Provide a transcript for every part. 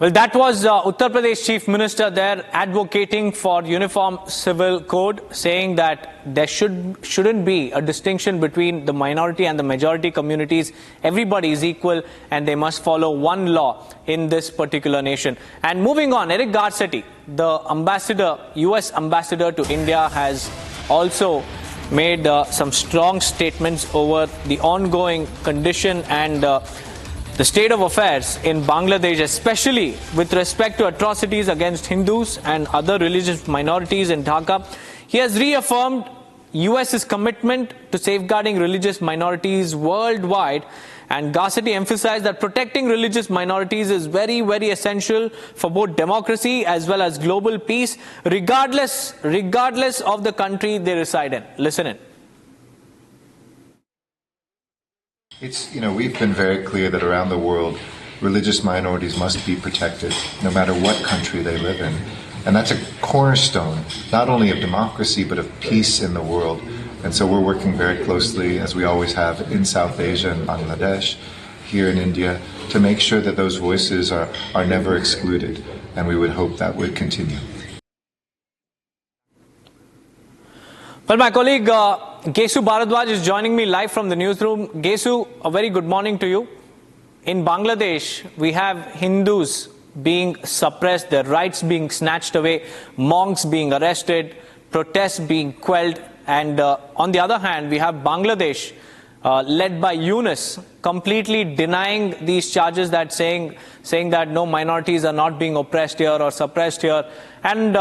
Well, that was Uttar Pradesh Chief Minister there advocating for uniform civil code, saying that there shouldn't be a distinction between the minority and the majority communities. Everybody is equal and they must follow one law in this particular nation. And moving on, Eric Garcetti, the US ambassador to India, has also made some strong statements over the ongoing condition and the state of affairs in Bangladesh, especially with respect to atrocities against Hindus and other religious minorities in Dhaka. He has reaffirmed US's commitment to safeguarding religious minorities worldwide, and Garcetti emphasized that protecting religious minorities is very, very essential for both democracy as well as global peace, regardless of the country they reside in. Listen in. We've been very clear that around the world, religious minorities must be protected, no matter what country they live in. And that's a cornerstone, not only of democracy, but of peace in the world. And so we're working very closely, as we always have, in South Asia and Bangladesh, here in India, to make sure that those voices are never excluded. And we would hope that would continue. Well, my colleague Gesu Bharadwaj is joining me live from the newsroom. Gesu, a very good morning to you. In Bangladesh, we have Hindus being suppressed, their rights being snatched away, monks being arrested, protests being quelled. And on the other hand, we have Bangladesh, led by Yunus, completely denying these charges, that saying that no, minorities are not being oppressed here or suppressed here. And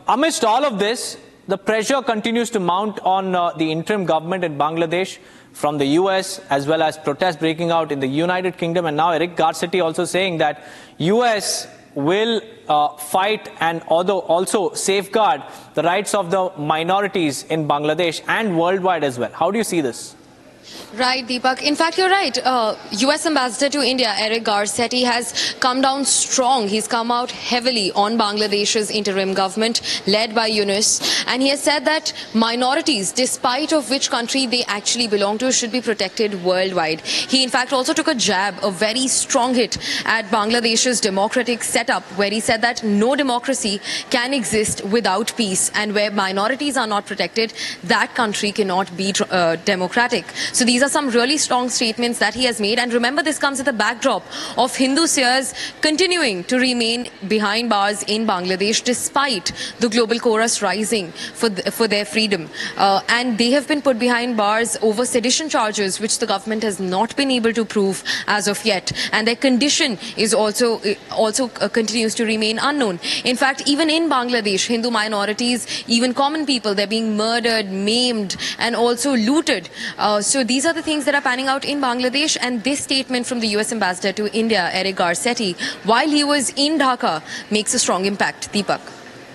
amidst all of this, the pressure continues to mount on the interim government in Bangladesh from the US, as well as protests breaking out in the United Kingdom. And now Eric Garcetti also saying that US will fight and also safeguard the rights of the minorities in Bangladesh and worldwide as well. How do you see this? Right, Deepak. In fact, you're right. US Ambassador to India, Eric Garcetti, has come down strong. He's come out heavily on Bangladesh's interim government led by Yunus. And he has said that minorities, despite of which country they actually belong to, should be protected worldwide. He, in fact, also took a jab, a very strong hit at Bangladesh's democratic setup, where he said that no democracy can exist without peace. And where minorities are not protected, that country cannot be democratic. So these are some really strong statements that he has made. And remember, this comes at the backdrop of Hindu seers continuing to remain behind bars in Bangladesh despite the global chorus rising for their freedom. And they have been put behind bars over sedition charges, which the government has not been able to prove as of yet. And their condition is also continues to remain unknown. In fact, even in Bangladesh, Hindu minorities, even common people, they're being murdered, maimed, and also looted. So these are the things that are panning out in Bangladesh, and this statement from the US Ambassador to India, Eric Garcetti, while he was in Dhaka, makes a strong impact. Deepak.